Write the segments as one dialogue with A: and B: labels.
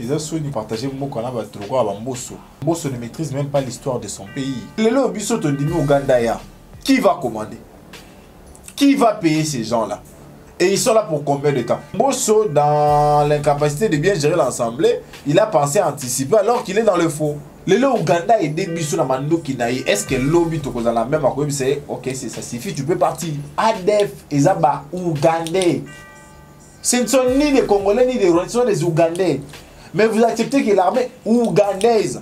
A: Ils ont souvent partagé le mot qu'on a battu à Mbosso. Mbosso ne maîtrise même pas l'histoire de son pays. Les lobbies sont au Ouganda. Qui va commander? Qui va payer ces gens-là? Et ils sont là pour combien de temps? Mbosso, dans l'incapacité de bien gérer l'Assemblée, il a pensé à anticiper alors qu'il est dans le faux. Le Ouganda est début sur la mando qui n'a eu. Est-ce que lobby te cause la même à c'est ok, ça suffit, tu peux partir. ADF, Ezaba, Ougandais. Ce ne sont ni des Congolais ni des Rwandais, ce sont des Ougandais. Mais vous acceptez que l'armée ougandaise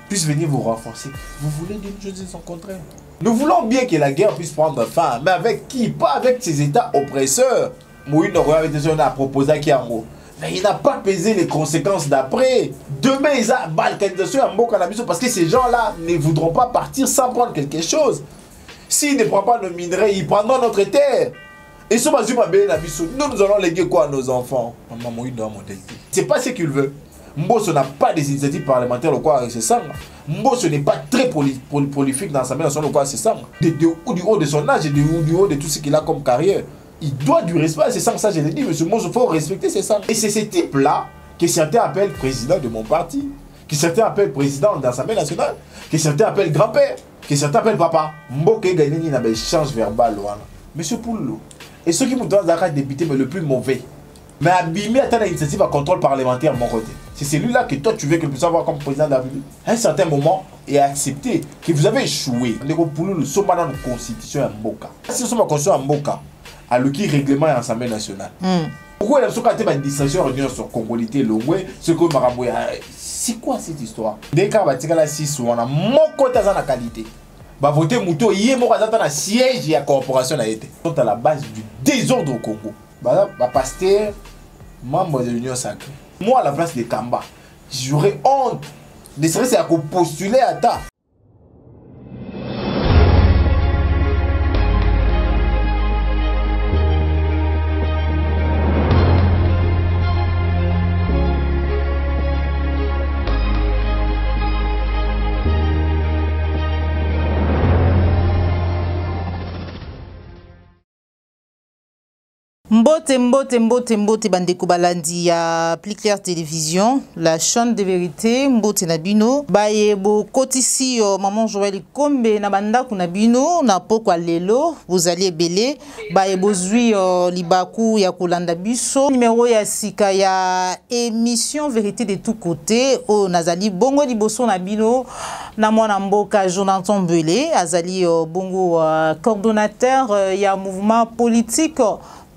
A: puisse venir vous renforcer. Vous voulez d'une chose et son contraire. Nous voulons bien que la guerre puisse prendre fin, mais avec qui? Pas avec ces États oppresseurs. Moïse Noroué a proposé à Kiango. Mais il n'a pas pesé les conséquences d'après. Demain, ils ont balkanisation à Mboka-Nabiso parce que ces gens-là ne voudront pas partir sans prendre quelque chose. S'ils ne prennent pas nos minerais, ils prendront notre terre. Et ce nous allons léguer quoi à nos enfants? C'est pas ce qu'il veut. Mbosso n'a pas des initiatives parlementaires au quoi c'est ça. Mbosso n'est pas très prolifique dans sa nationale au quoi c'est ça. Du haut de son âge et du haut de tout ce qu'il a comme carrière. Il doit du respect, c'est ça je l'ai dit, monsieur Mbosso, il faut respecter ses sangs. Et c'est ce type-là que certains appellent président de mon parti, que certains appellent président d'Assemblée nationale, que certains appellent grand-père, que certains appellent papa. Mboké Gaïnini n'a pas échange verbal. Monsieur Poulou. Et ceux qui vous donnent un député, mais le plus mauvais. Mais abîmer à une initiative à contrôle parlementaire de mon côté. C'est celui-là que toi tu veux que puisse avoir comme président de la République. À un certain moment, et accepter que vous avez échoué. Nous sommes dans notre constitution à Mboka. Si nous sommes en constitution à Mboka, à l'outil règlement et l'Assemblée nationale. Pourquoi il y a une distraction sur Congolité, Longwe, ce que Maraboué. C'est quoi cette histoire? Dès qu'il y a 6 ou on a mon côté dans la qualité. Va voter Mouto, il y a un siège et la corporation a été. Sont à la base du désordre au Congo. Pasteur, membre de l'Union sacrée. Moi, à la place de Kamba, j'aurais honte de serait-ce à postuler à ta.
B: Mbote bandeko balandi ya Plus Clair Télévision, la chaîne de vérité. Mbote na bino baye bo kotisi maman Joël Kombe na banda kuna bino na pokwa lelo vous allez belé baye bozui libaku ya kolanda biso numéro ya sika ya émission vérité de tous côtés o nazali bongo liboso na bino na mwana mboka Jonathan Belé azali bongo coordonnateur ya mouvement politique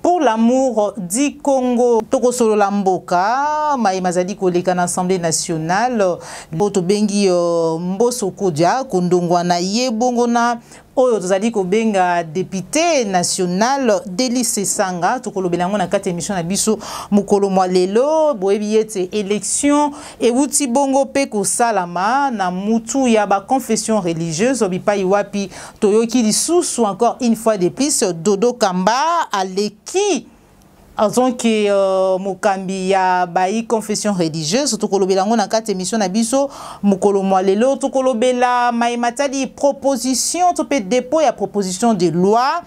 B: pour l'amour du Congo. Toko solo lamboka, maï mazali koleka na Assemblée nationale, boto bengi Mbosso Kodia, kondongwana ye bongona, oyo tozali ko benga député national Délice Sanga, toko lobelango na kati émission na biso mukolo mwa lelo, boyebi ete élection et wuti bongo pe ko salama na mutu ya ba confession religieuse obipai wapi toyoki lisusu encore une fois de plus Dodo Kamba aleki en tant que mokambi ya bayi confession religieuse tokolobelango na kati émission na biso mukolo mwa lelo tokolobela maimatali proposition to pe dépôt ya proposition de loi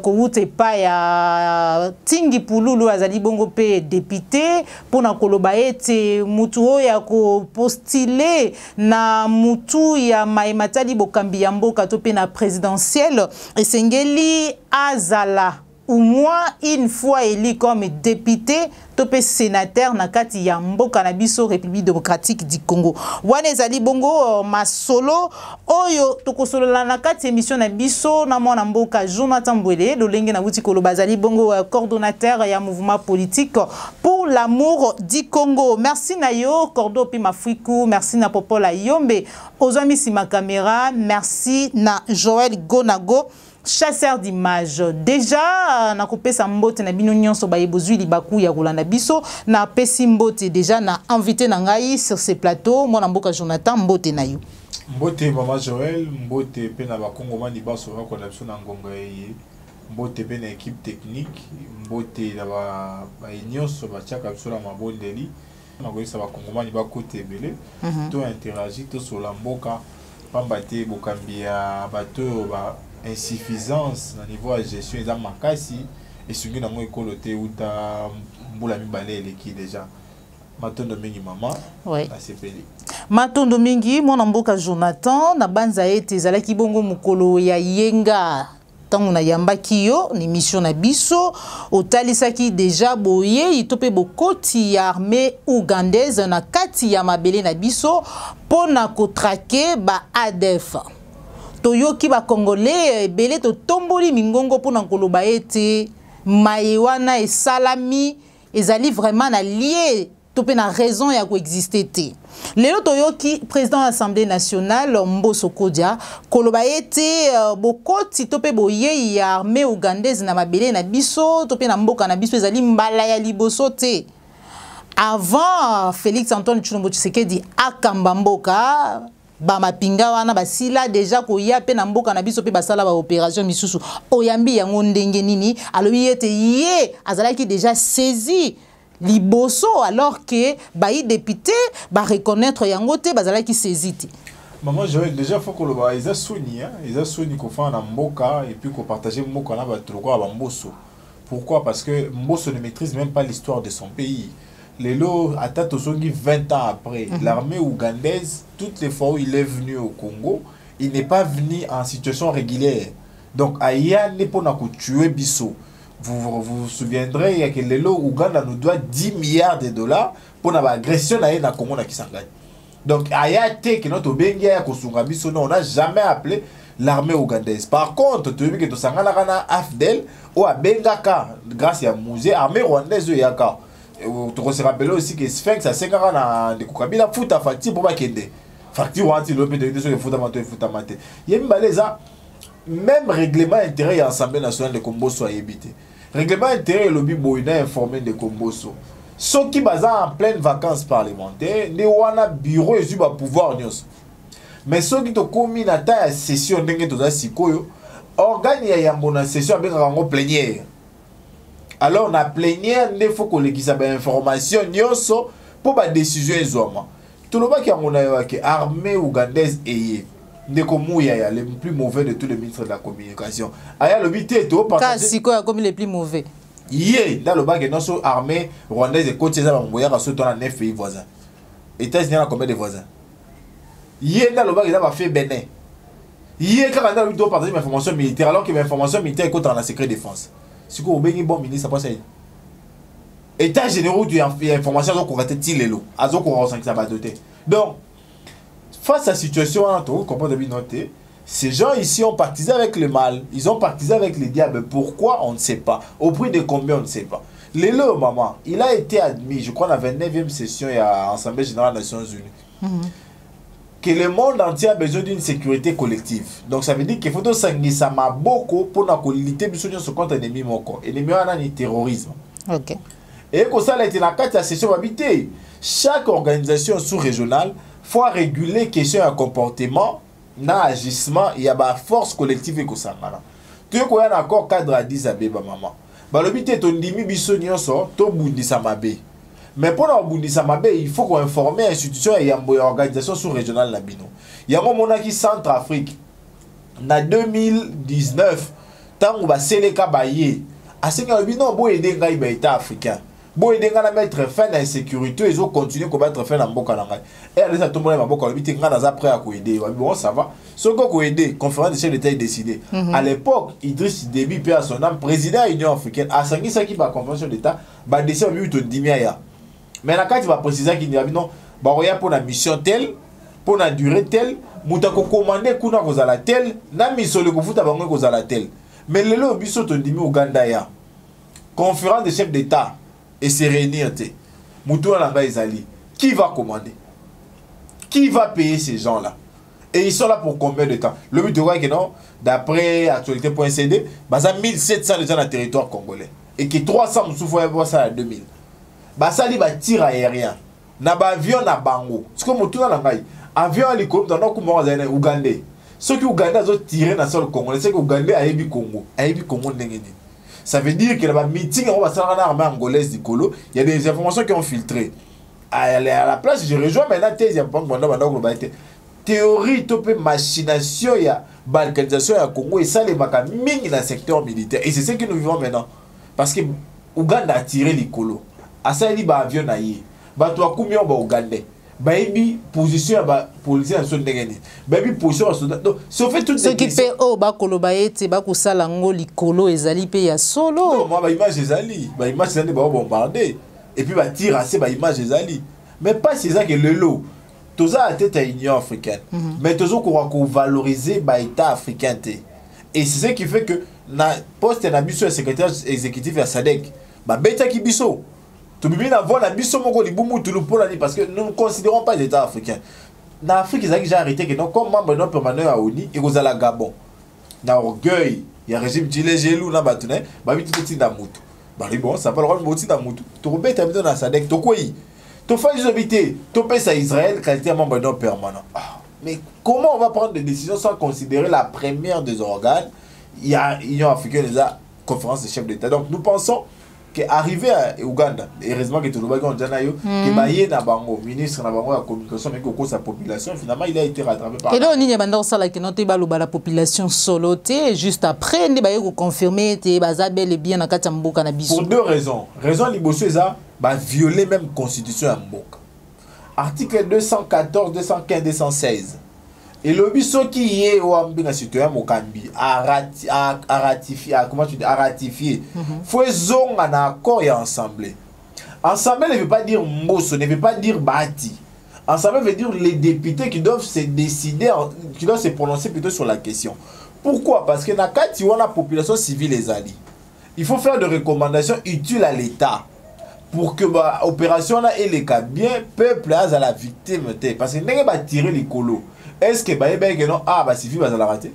B: ko wute pa ya Tingi Pululu azali bongo pe député pona koloba ete mutu oya ko postuler na mutu ya maimatali bokambi ya mboka to pe na présidentielle esengeli azala ou moins une fois élu comme député, topé sénateur na kati ya mboka na biso République démocratique du Congo. Wane zali bongo masolo oyo tokosolo na kati émission na biso na mwana mboka Jonathan Belé lolenge na wuti kolo bazali bongo coordonnateur ya mouvement politique pour l'amour du Congo. Merci na yo Cordo pi Mafriku, merci na Popola Yombe, ozami si ma caméra, merci na Joël Gonago. Chasseur d'images. Déjà, na coupé sa mbote na bino nyonso ba yebozui libaku ya kolanda biso na pesi mbote déjà na invité na ngai sur ce plateau mwana mboka Jonathan mbote na yo.
A: Mbote mama Joël, mbote pe na ba Kongoma ni baso ba kolanda biso na ngonga ye. Mbote pe na équipe technique, mbote na ba nyonso ba tiaka biso na mabondeli. Na ko isa ba Kongoma ni ba kote belé. To interagir to sur la mboka pambate bokambi ya bato ba insuffisance au niveau de gestion des makasi et ce qui n'a pas écoloté ou ta mboula mibale qui déjà Matondo mingi maman.
B: Ouais.
A: Asepeli.
B: Matondo mingi mwana mboka Jonathan na banza ete ezalaki bongo mukolo ya yenga. Tango na yambaki yo ni mission na biso otalisaki deja boye itope bokoti ya armée ougandaise na kati ya mabele na biso pona kotrake ba ADF. Toyoki ba congolais ebele to tomboli mingongo pona koloba ete mayewana et salami ezali vraiment na lié tope na raison ya coexister te. Lelo toyoki président de l'Assemblée nationale Mbosso Kodia koloba ete bokoti tope boye ya armée ougandaise na mabele na biso tope na mboka na biso ezali mbala ya liboso te. Avant Félix Antoine Tshilombo Tshisekedi akamba mboka ba mapinga wana basila deja koya pe na mboka na biso pe basala ba opération misusu oyambi yango ndenge nini alobi ete ye azalaki déjà saisi liboso alors que bayi député ba reconnaître yango te bazalaki saisi te.
A: Maman Joël déjà faut que le ba ils a souni qu'on fait en mboka et puis qu'on partager mboka na ba trop à Mbosso. Pourquoi? Parce que Mbosso ne maîtrise même pas l'histoire de son pays. Lelo atteint au 20 ans après, l'armée ougandaise, toutes les fois où il est venu au Congo, il n'est pas venu en situation régulière. Donc, Aya n'est pas tuer Bisso. Vous souviendrez, il y a que Lelo Ouganda nous doit 10 milliards de dollars pour l'agression dans le Congo qui s'engage. Donc, Aya te que notre Bengia Kosunga Bisso, on n'a jamais appelé l'armée ougandaise. Par contre, tu veux que tu s'engage Afdel ou à Bengaka, grâce à musée, armée rwandaise Yaka. Tu se rappelles aussi que Sphinx a 5 ans dans le Kabila fout à facture pour pas qu'il y ait facture anti l'opé de fout à mater. Il y a même règlement intérêt et Assemblée nationale de Kombosso a évité. Règlement intérêt et lobby boina informé de Kombosso. Ceux qui basent en pleine vacances parlementaires, ne wana bureau et sur pouvoir news. Mais ceux qui te commis na ta session d'engue to da sikoyo, organise ya mbona session avec rango plénière. Alors, on a plénière, il faut qu'on ait des informations pour la décision. Tout le monde qui a l'armée ougandaise est le plus mauvais de tous les ministres de la communication. Aya le but est
B: comme les plus mauvais.
A: Yé, dans le bac, notre armée rwandaise est côté à Mboya à sauter dans 9 pays voisins. États-Unis a combien de voisins? Yé, dans le bac, il a fait Bénin. Yé, quand on a eu deux partager mes informations militaires, alors que mes informations militaires écoutent dans la secret défense. Si vous avez un bon ministre, ça passe. État généraux de l'information, donc on va être tilelo. Donc on va ça va doter. Donc, face à la situation, on comprend de bien noter. Ces gens ici ont partisé avec le mal. Ils ont partisé avec les diables. Pourquoi? On ne sait pas. Au prix de combien? On ne sait pas. Lélo, maman, il a été admis, je crois, dans la 29e session à l'Assemblée générale des Nations Unies. Que le monde entier a besoin d'une sécurité collective. Donc ça veut dire qu'il faut que ça m'a beaucoup pour lutter contre l'ennemi. L'ennemi a un terrorisme.
B: Ok.
A: Et que ça a été la carte de la session habitée. Chaque organisation sous-régionale faut réguler les questions de comportement, d'agissement, il y a une force collective que ça a. Tu vois, il y a un accord cadre à 10 abeba maman. Le but est de dire que tu as mais pour l'Abundisa Mabé, il faut qu'on informe les institutions et les organisations sous-régionales. Il y a un moment qui Centrafrique. En 2019, tant qu'on va Séléka Baye, à ce moment-là, il faut aider les États africains. Il faut aider à mettre fin à l'insécurité, ils ont continué à mettre fin à l'Amboka. Et à l'état de l'Amboka, ils sont prêts à aider. Bon, ça va. Ce qu'on a aidé, la conférence des chefs d'État est décidée. À l'époque, Idriss Déby, paix à son âme, président de l'Union africaine, à Sangui Saki, la conférence d'État, va décider de 10 milliards. Mais la carte va préciser qu'il y a non, pour la mission telle, pour la durée telle, moutako commandé kuna kozala telle, na mission le kufuta bango kozala telle. Mais le lo biso to ndimi Uganda ya. Conférence des chefs d'État et se réunir te. Moutou na nga ezali. Qui va commander? Qui va payer ces gens-là? Et ils sont là pour combien de temps? Le but de quoi que non, d'après actualité.cd, baza 1700 gens dans le territoire congolais et que 300 souffrent ça à 2000. Basali ba tir aérien na ba avion na bango siko mutu na ngai avion hélicoptère na ko mo za Uganda ceux qui Uganda zo tirer na sol congolais c'est que Uganda ayebi Congo ndenge ni ça veut dire que la meeting on va ça na armée angolaise du Colo il y a des informations qui ont filtré à la place je rejoins maintenant thèse pas banda ko théorie topé machination ya balkanisation ya Congo et ça les maka mingi dans secteur militaire et c'est ce que nous vivons maintenant parce que Uganda a tiré les Colo. Asali ba avion na ye bato akumi ba Ougandais bayebi position ba policier so ndengeni bayebi position so donc si on fait toutes
B: ce qui fait oh ba koloba ete ba kusala ngo likolo ezali pe ya solo
A: non moi ba image ezali ba bombarder et puis ba tire assez ba image ezali mais pas c'est ça que le lot toza à tête à l'Union africaine mais tozo ko valoriser ba état africain et c'est ce qui fait que na poste na biso secrétaire exécutif ya SADC ba beta ki biso to bibi na voir la biso moko libumu tulu parce que nous ne considérons pas l'état africain na Afrique ils ont déjà arrêté que non comme membre non permanent à ONU et aux ala Gabon na orgueil il y a régime Chile gelou na batune ba bitu petit na mutu ba bon ça pas le rôle moti na mutu to beta biso na SADC to koyi to fa habiter to pesa Israël qualité membre non permanent mais comment on va prendre des décisions sans considérer la première des organes? Il y a l'Union africaine, il y a conférence des chefs d'État. Donc nous pensons qu'arriver à Ouganda, heureusement que tout le monde que Baye na bango, ministre na bango la communication, mais que sa population, finalement il a été rattrapé par. Et
B: là on y a maintenant ça là que notre la population soloté juste après ne Baye confirmer te bazabel et bien na katamboka na biso.
A: Pour deux raisons. Raison liboso eza ba violer même constitution ya mboka. Article 214, 215, 216. Et le biso qui est au ambinga citoyen Mokambi a ratifié, comment tu dis, a ratifié. Faut zonga un accord et ensemble. Ensemble ne veut pas dire mosso, ne veut pas dire bâti. Ensemble veut dire les députés qui doivent se décider, qui doivent se prononcer plutôt sur la question. Pourquoi? Parce que dans le cas la population civile les alliés, il faut faire des recommandations utiles à l'État. Pour que l'opération ait les cas bien, peuple à la victime. Parce que n'est pas tirer les colos. Est-ce que non civil va la rater?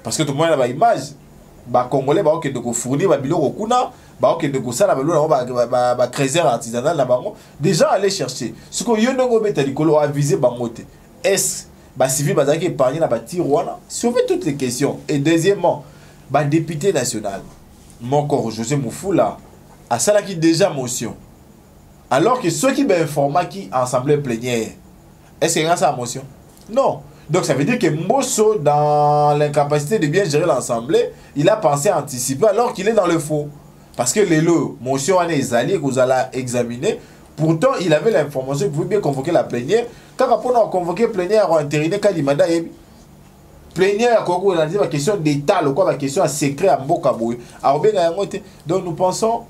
A: Parce que tout le monde a une image. Congolais va que fournir ba bilo kuna, ba que de ça la ba creuser artisanal là bas. Déjà aller chercher. Ce que yo ndongo beta likolo a visé bangote. Est-ce civil va qui épargner la tiroana? Si on fait toutes les questions. Et deuxièmement, député national. Mon corps José Moufoula à ça qui déjà motion. Alors que ceux qui ben informa qui assemblée plénière, est-ce qu'il y a ça motion? Non. Donc ça veut dire que Mosso, dans l'incapacité de bien gérer l'assemblée, il a pensé anticiper alors qu'il est dans le faux. Parce que les lots, motion est alliés que vous allez examiner. Pourtant, il avait l'information que vous pouvez bien convoquer la plénière. Quand on a convoqué plénière, on a intériné Kalimada. Plénière, on a dit la question d'État, la question à secret à Mbokaboué. Donc nous pensons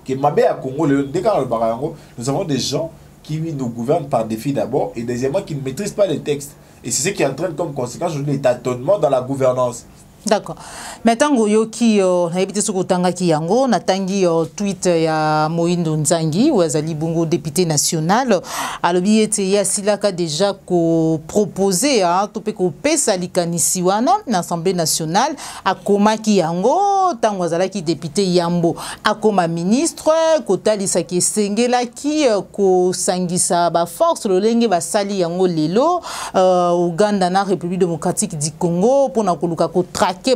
A: que Mabé à Congo, nous avons des gens qui nous gouvernent par défi d'abord et deuxièmement qui ne maîtrisent pas les textes. Et c'est ce qui entraîne comme conséquence les tâtonnements dans la gouvernance.
B: D'accord. Maintenant, yoki na ebite soko tangaki yango na tangi tweet ya Moindo Nzangi ou azali bongo député national alobi ete ya silaka déjà ko proposer to pe ko pesa likanisi wana na Assemblée nationale akomaki yango tango azalaki député Yambo akoma ministre kotalisa ki sengelaki ko sangisa ba force lolenge basali yango lelo Uganda na République démocratique du Congo pona koluka ko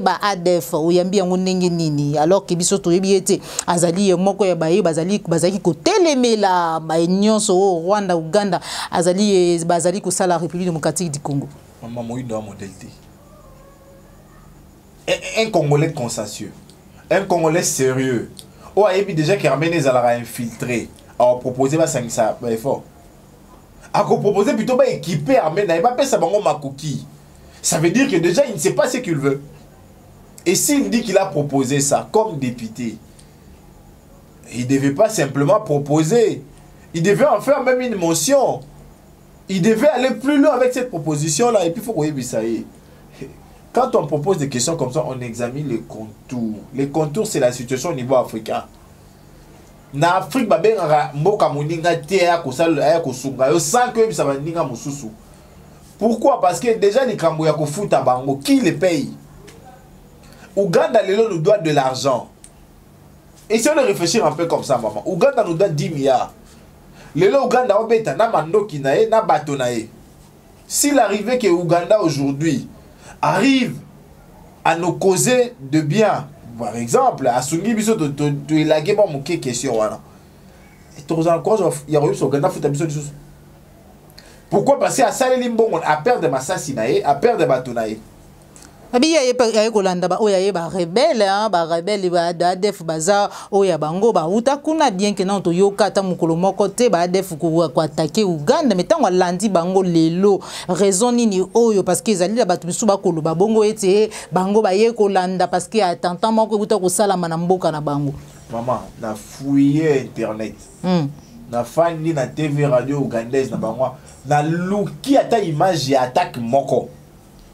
B: ba ADF oyambi yango ndenge nini alors que biso to yebi azali moko ya baye bazali ko telemela ba nyonso Rwanda Uganda bazali ko sala République démocratique du Congo.
A: Maman Moïdo a modèle. Un Congolais consciencieux, un Congolais sérieux. Oh ayebi déjà qui ramène les alara infiltrés à proposer ba sangisa ba effort. A proposer plutôt ba équiper armée na pas pesa bango makoki. Ça veut dire que déjà il ne sait pas ce qu'il veut. Et s'il dit qu'il a proposé ça comme député, il ne devait pas simplement proposer. Il devait en faire même une motion. Il devait aller plus loin avec cette proposition-là. Et puis il faut que ça y est. Quand on propose des questions comme ça, on examine les contours. Les contours, c'est la situation au niveau africain. En Afrique, pourquoi? Parce que déjà les Kambouya fout à Bango, qui les paye? Ouganda nous doit de l'argent. Et si on réfléchit un peu comme ça, maman, Ouganda nous doit 10 milliards. Lelo Ouganda obeta na mando kinae na batonae. S'il arrivait que Ouganda aujourd'hui arrive à nous causer de bien, par exemple, à Sungi biso de élaguer bon mouké question voilà. Et tous encore il y a eu sur Ouganda fout biso biso. Pourquoi? Parce qu'à Salé Limbongo, à perdre de Massasinae, à perdre de Batonae.
B: Abi ya kolanda ba oya ye ba rebelle ba rebelle ba def baza oya bango ba uta kuna bien que non to yoka ta mukolo moko te ba def ko attaquer Uganda mais tango landi bango lelo raison nini oyo parce que ezali la batu misu ba koloba bongo ete bango ba ye kolanda parce que attentant moko uta ko sala na mboka na bango.
A: Maman na fouiller internet. Na fandi na TV radio ougandaise na bango na luki ata image ya attaque moko.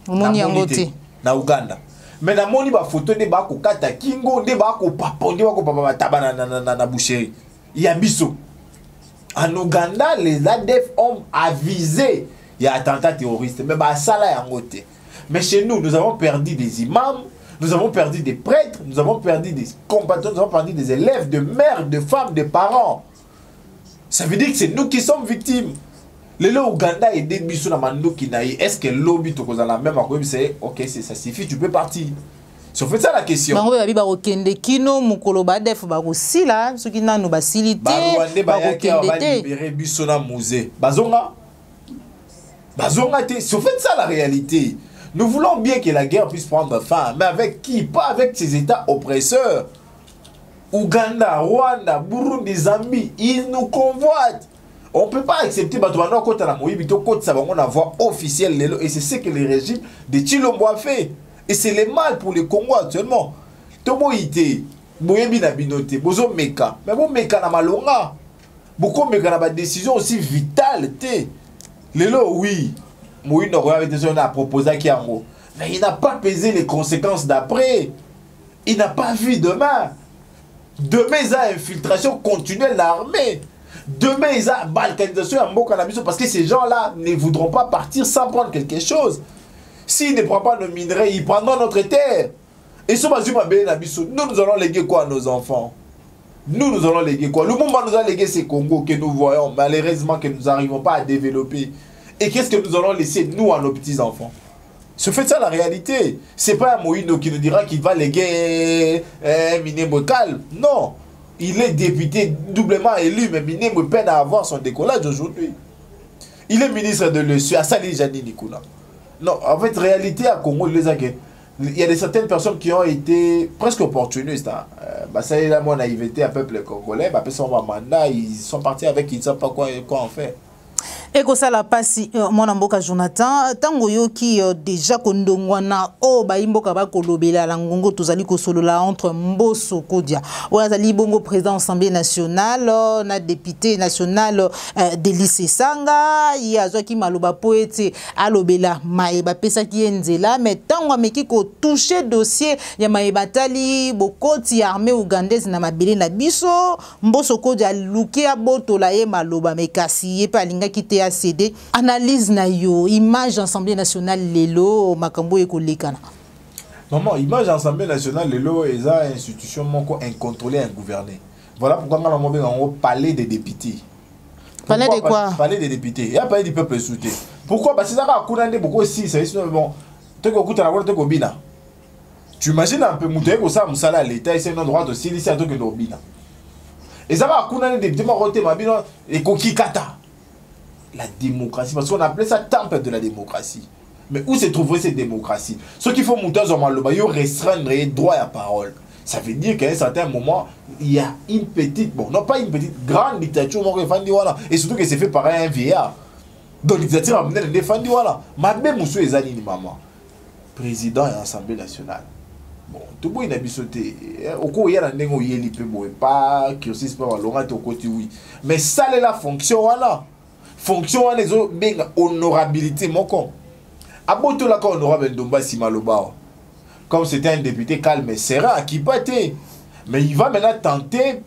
B: Omoni yango te.
A: Na Uganda. Mais na moni ba photo de ba ko kata kingo de ba ko papa de ba ko papa taba na boucherie. Ya biso. En Ouganda, les ADF ont avisé il y a attentat terroriste mais ba sala yango te. Mais chez nous, nous avons perdu des imams, nous avons perdu des prêtres, nous avons perdu des compatriotes, nous avons perdu des élèves, de mères, de femmes, de parents. Ça veut dire que c'est nous qui sommes victimes. Le Ouganda est débuté na mandoki na yi. Est-ce que lobby to kozala même à c'est OK, ça suffit, tu peux partir. C'est fait ça la question.
B: Bango ba okende kino mukolo ba def ba kosila soki nanu ba silité
A: ba okende te libérer biso na musée. Bazonga te. C'est fait ça la réalité. Nous voulons bien que la guerre puisse prendre fin, mais avec qui? Pas avec ces états oppresseurs. Ouganda, Rwanda, Burundi, Zambie, ils nous convoitent. On ne peut pas accepter Batouano côté la Moïbito côté ça va on voix officielle et c'est ce que le régime de Chilombo a fait et c'est le mal pour le Congo actuellement. Tomo ité Moyebi na binoté bozo meka mais bon meka na malonga beaucoup meka na ba décision aussi vitale té lelo oui Moïse n'aurait avait déjà proposé qui en gros mais il n'a pas pesé les conséquences d'après. Il n'a pas vu demain il y a infiltration continuelle de l'armée. Demain, ils ont balkanisation en Mokanabiso parce que ces gens-là ne voudront pas partir sans prendre quelque chose. S'ils ne prennent pas nos minerais, ils prendront notre terre. Et ce nous allons léguer quoi à nos enfants? Nous allons léguer quoi? Le moment nous a légué ces Congo que nous voyons, malheureusement que nous n'arrivons pas à développer. Et qu'est-ce que nous allons laisser, nous, à nos petits-enfants? C'est fait ça la réalité. C'est pas un Moïno qui nous dira qu'il va léguer un minémo calme. Non. Il est député doublement élu, mais Minemo peine à avoir son décollage aujourd'hui. Il est ministre de l'ESU, Assali Jani Nikuna. Non, en fait, réalité à Congo, il y a certaines personnes qui ont été presque opportunistes. Ça y est, mon naïveté à peuple congolais, son mandat, ils sont partis avec, ils ne savent pas quoi en faire.
B: Et que ça la passe mon amboka Jonathan tango yoki déjà kondongwana o ba imboka ba kolobela la ngongo tozali ko solola entre Mbosso Kodia oazali bongo président Assemblée nationale na député national de lycée Sanga ya zoki maloba poete alobela maeba pesa ki enzela mais tango ameki ko toucher dossier ya maeba tali bokoti armée ougandaise na mabele na biso Mbosso Kodia luki abotola ye maloba mekasi ye pa linga kite CD analyse na yo image Assemblée nationale lelo makambo ekolekana.
A: Maman, image Assemblée nationale lelo est une institution moko incontrôlée ingouvernée. Voilà pourquoi on a parlé des députés.
B: Parler de quoi?
A: Parler des députés. Il y a parlé du peuple soutenu. Pourquoi? Parce que ça va couler beaucoup aussi, c'est bon. Tu imagines un peu mouter comme ça musala l'état c'est un droit de s'initier à tout que d'obina. Et ça va couler des députés maroté mabino et kokikata. La démocratie, parce qu'on appelait ça temple de la démocratie. Mais où se trouverait cette démocratie? Ce qu'il faut monter dans le baillot, restreindre les droits à la parole. Ça veut dire qu'à un certain moment, il y a une petite, bon, non pas une petite, grande dictature, et surtout que c'est fait par un vieillard. Donc, la dictature a mené le défendu, voilà. Mabé Moussou et Zanini, maman. Président et Assemblée nationale. Bon, tout le monde a sauté. Au cours, il y a un négo, il y a pas, cursus, pas, au côté, oui. Mais ça, c'est la fonction, voilà. Fonction les autres honorabilité mon con aboto la honorable Ndomba Simaloba comme c'était un député calme et serein qui battait mais il va maintenant tenter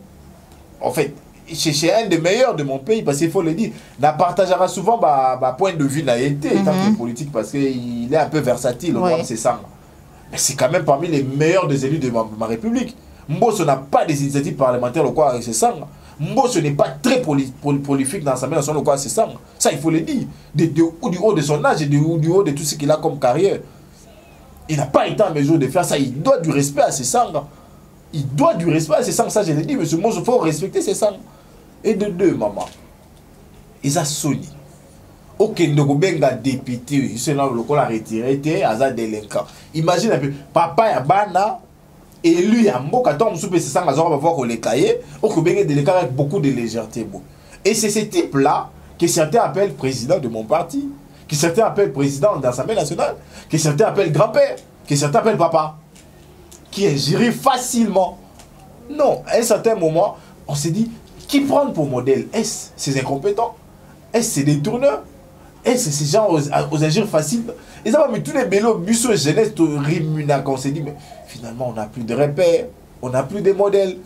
A: en fait chercher un des meilleurs de mon pays parce qu'il faut le dire n'a partagera souvent bah point de vue n'a été tant que politique parce qu'il est un peu versatile c'est ça mais c'est quand même parmi les meilleurs des élus de ma république. Mbosso n'a pas des initiatives parlementaires ou quoi c'est ça. Mbosso n'est pas très prolifique dans l'Assemblée nationale, quoi, c'est ça. Ça, il faut le dire. Du haut de son âge et du haut de tout ce qu'il a comme carrière. Il n'a pas été en mesure de faire ça. Il doit du respect à ses sangs. Il doit du respect à ses sangs. Ça, je l'ai dit, monsieur Mbosso, il faut respecter ses sangs. Et de deux, maman. Ils ont Sony. Ok, nous benga député, c'est là le col a retiré, aza délinquant. Imagine un peu, papa ya bana, élu ya mboka, tant soupe c'est ça, on va voir qu'on les cahiers, ok benga délinquant avec beaucoup de légèreté. Et c'est ce type-là que certains appellent président de mon parti, que certains appellent président de l'Assemblée nationale, que certains appellent grand-père, que certains appellent papa, qui est géré facilement. Non, à un certain moment, on s'est dit, qui prendre pour modèle? Est-ce ces incompétents? Est-ce ces détourneurs? Est-ce ces gens aux agir faciles? Et ça va, mais tous les bélos, busso, jeunesse, Rimuna, on s'est dit, mais finalement, on n'a plus de repères, on n'a plus de modèles.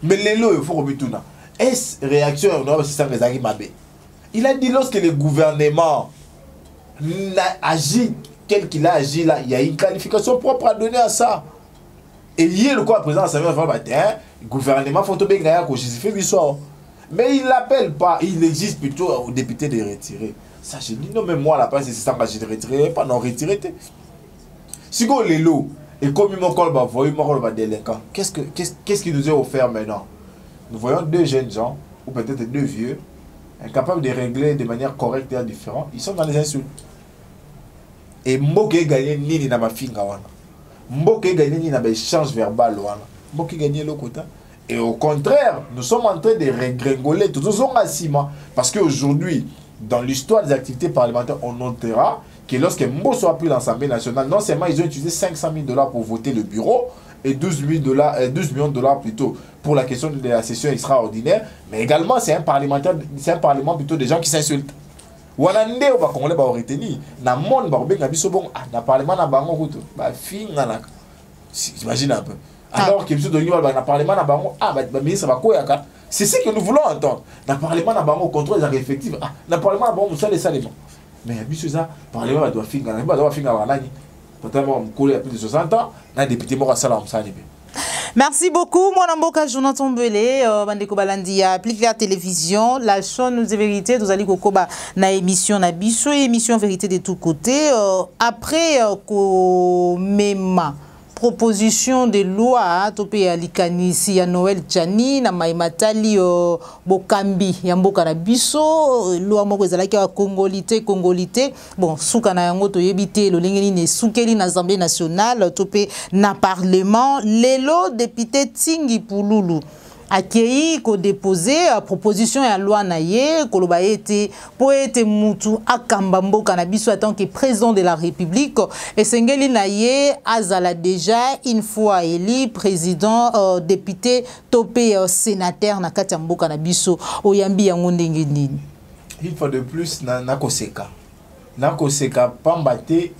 A: Mais les lots, il faut remettre tout là. Est-ce réaction au système des Arimabé? Il a dit, lorsque le gouvernement a agi tel qu'il a agi là, il y a une qualification propre à donner à ça. Et hier, le quoi, le président Samuel le gouvernement, il faut que justifier l'histoire. Mais il l'appelle pas, il existe plutôt aux députés de retirer. Ça, je dis, non, mais moi, la place, c'est ça que je ne retirerai pas, non, retirer. Si on les lots, et comme il m'a dit, délinquant, qu'est-ce qu'il nous a offert maintenant? Nous voyons deux jeunes gens, ou peut-être deux vieux, incapables de régler de manière correcte et différente, ils sont dans les insultes. Et Mboké gagné ni na ma finga wana. Mboké gagné ni na ba échange verbal wana. Mboké gagné le côté. Et au contraire, nous sommes en train de régringoler tout cima. Parce qu'aujourd'hui, dans l'histoire des activités parlementaires, on notera que lorsque Mbosso a pris l'Assemblée nationale, non seulement ils ont utilisé 500 000 $ pour voter le bureau, et 12 millions de dollars plutôt pour la question de la session extraordinaire, mais également c'est un parlement plutôt des gens qui s'insultent. Wanande au Congolais ba retenir na monde ba benga biso bon na parlement na bango kuto ba finga na j'imagine un peu alors que biso dongi ba na parlement na bango ba ministre ba koyaka c'est ce que nous voulons entendre na parlement na bango contrôle des effectifs na parlement na bango ça les salement mais biso ça parlement ba doit finga na ba doit finga ba nani peut-être mon collègue a plus de 60 ans na député mo sala msali.
B: Merci beaucoup, mon amboka Jonathan Belé, Bandeko Balandi, Plus Clair Télévision, la chaîne de vérité, nous allons koba na émission na biso, émission vérité de tous côtés. Après Mema, proposition de loi, topé à Likanisi, à Noël Tchani, na Maimatali, Bokambi, Yamboka na biso, loi moko ezalaki wa Congolité, bon, souka na yango to yebite, lo lengeni ne soukeli na Assemblée nationale, topé na parlement, lelo député Tingi Pululu. Akei ko déposé proposition ya loi na ye koloba ete po ete mutu akamba mboka na biso en tant que président de la République et sengeli na ye azala déjà une fois élu président député topé sénateur na kati ya mboka na biso oyambi yango ndenge nini.
A: Une fois de plus na koseka pambate et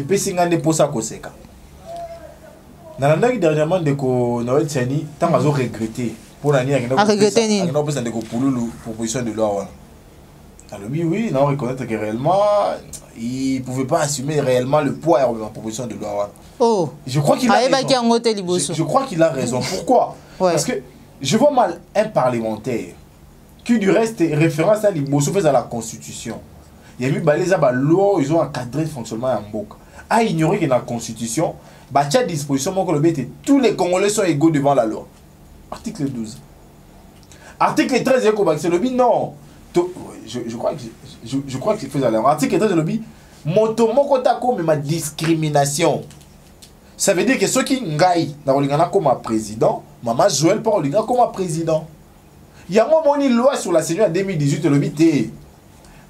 A: puis singane posa koseka. Nanandaki dernièrement de Noël Tchani, tant qu'ils ont regretté pour l'année avec nos proposition de loi. Alors oui, non reconnaître que réellement il pouvait pas assumer réellement le poids de la proposition de loi.
B: Oh,
A: je crois qu'il a raison. Je crois qu'il a raison. Pourquoi? Parce que je vois mal un parlementaire qui du reste est référence à l'Ibosso fait à la Constitution. Il y a eu la loi, ils ont encadré le fonctionnement en Mboka. À ignorer que dans la Constitution, à disposition, tous les Congolais sont égaux devant la loi. Article 12. Article 13, c'est le non. Je crois que c'est fait à l'heure. Article 13, c'est le mais ma discrimination. Ça veut dire que ceux qui ngaï, comme président, maman Joël Paul comme président. Il y a une loi sur la Seigneur en 2018, le bité.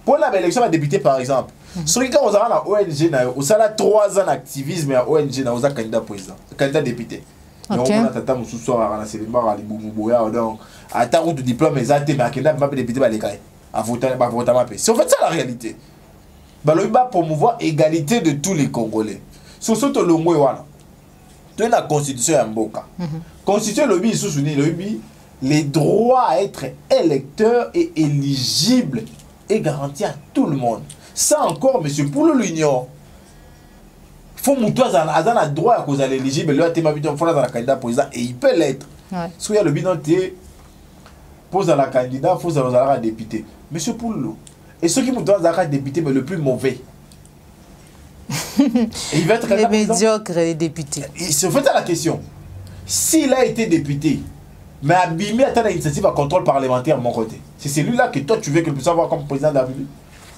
A: Pour l'élection à député, par exemple, ceux qui ont la ONG, on a 3 ans d'activisme à ONG, on a candidat président, candidat député. Donc, on a tata moussou soir à la célébration à l'Iboumoubouya, donc, à ta route de diplôme, exact, mais à candidat député, à voter, c'est en fait ça la réalité. Il va promouvoir l'égalité de tous les Congolais. Sur ce, tu as la constitution à Mboka. Constitution, les droits à être électeur et éligible est garanti à tout le monde. Ça encore, monsieur, pour l'Union, il faut que le droit à cause de l'éligible, il faut que le candidat président et il peut l'être. Si il y a le bilan, pose à la candidat, il faut que la député. Monsieur Poulou, et ceux qui me donnent la député, mais le plus mauvais. Il va être
B: les médiocres, les députés.
A: Il se fait la question. S'il a été député, mais abîmé à ta initiative à contrôle parlementaire de mon côté, c'est celui-là que toi tu veux que le puisse avoir comme président de la République.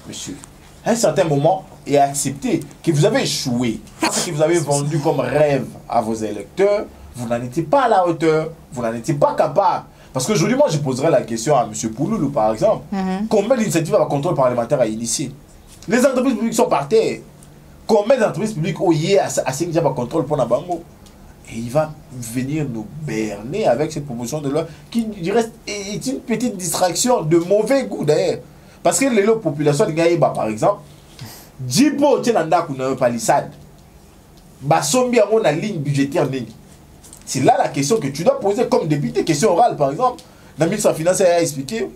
A: monsieur, à un certain moment, et accepter que vous avez échoué. Ce que vous avez vendu comme rêve à vos électeurs, vous n'en étiez pas à la hauteur, vous n'en étiez pas capable. Parce qu'aujourd'hui, moi, je poserais la question à M. Pouloulou, par exemple. Combien d'initiatives à contrôle parlementaire a initié? Les entreprises publiques sont par terre. Combien d'entreprises publiques ont y à contrôle pour Nabango? Et il va venir nous berner avec cette promotion de loi qui reste est une petite distraction de mauvais goût d'ailleurs. Parce que les populations de Gaïba, par exemple, Djibo Tchenanda Kuna Palissade, Basombi a une ligne budgétaire. C'est là la question que tu dois poser comme député, question orale par exemple. Dans le ministre des Finances a expliqué.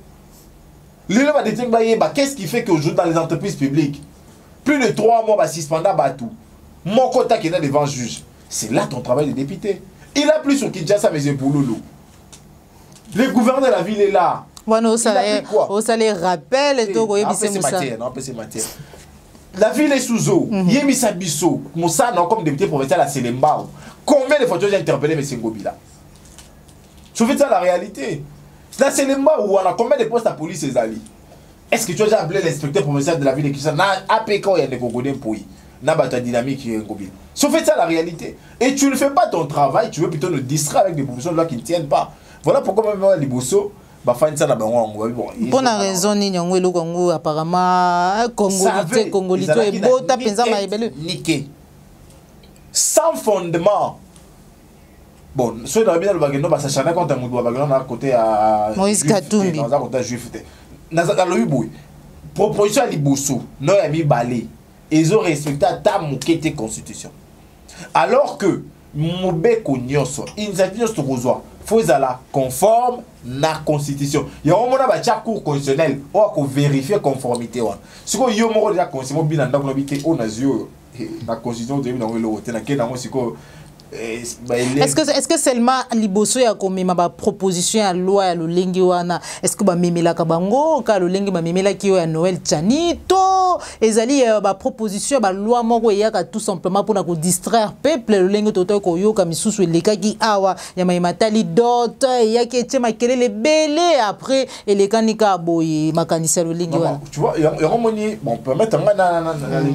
A: Qu'est-ce qui fait qu'aujourd'hui dans les entreprises publiques, plus de 3 mois, suspendant tout. Mon quota qui est devant le juge. C'est là ton travail de député. Il a plus sur Kinshasa, mais c'est pour Loulou. Le gouverneur de la ville est là.
B: Bueno, ça les rappelle.
A: La ville est sous eau. Yemisa Bisso, Moussa, comme député provincial à Selembao. Combien de fois tu as interpellé M. Ngobila? Je fais ça la réalité. Dans Selembao, où on a combien de postes à police et Zali? Est-ce que tu as déjà appelé l'inspecteur provincial de la ville de Kinshasa? APK, il y a des Gogodins pour y. N'a pas ta dynamique qui est Ngobila. Je fais ça la réalité. Et tu ne fais pas ton travail, tu veux plutôt nous distraire avec des propositions de loi qui ne tiennent pas. Voilà pourquoi même les Bosso.
B: Pour la raison, Congo apparemment Congolito et Bota Penza Maïbelu.
A: Niqué. Sans fondement. Bon, ceux dans le bagage, ça s'acharne contre un bagage à côté à
B: Moïse Katumbi.
A: Dans un côté juif. Dans le Huboui. Proposition à Libosso, non, il y a mis balai. Ils ont respecté ta moquette constitution. Alors que Moubeko Nyoso, initiative de Rosoir, faut la conforme na constitution. Il y a un moment où la cour constitutionnelle on vérifier conformité. Ce que yo moko déjà constitution bien dans l'obité on a yeux la constitution de dans le hôtel na kena mo siko.
B: Est-ce que seulement Liboso ya komema ba proposition ya loi ya lolengi wana est-ce que ba memela ka bango ka lolengi ba memela ki ya Noël Chanito ezali ba proposition ba loi moko ya ka tout simplement pour na ko distraire peuple lolengi toto ko yoka misusu eleka ki awa ya matali dot ya ke tchema kelele belé après eleka nika boy makanisa lolengi wana
A: tu vois il y a moni bon permettre na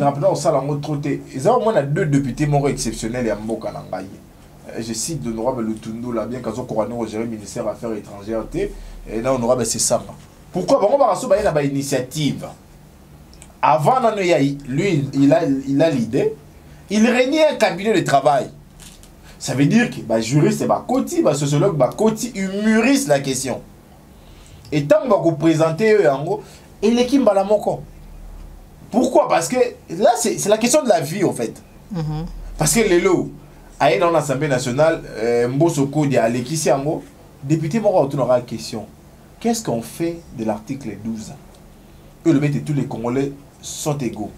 A: rappeler ça la mot troté ils ont moins 2 députés moko exceptionnels ya mboka na ngai. Je cite l'honorable Lutundu, là, bien qu'à son couronnement au géré ministère des Affaires étrangères, et là, l'honorable c'est ça. Pourquoi? On va recevoir une initiative. Avant, lui, il a l'idée, il réunit un cabinet de travail. Ça veut dire que bah, juriste, bah, Koti, bah, sociologue, bah, Koti, humorise la question. Et tant qu'on va vous présenter eux, en gros, et l'équipe va la moko. Pourquoi? Parce que là, c'est la question de la vie, en fait. Parce que les lots, aïe dans l'Assemblée nationale, Mbosoko de Alekisi Ango, député Mora autour aura la question. Qu'est-ce qu'on fait de l'article 12? Eux le mettent tous les Congolais sont égaux.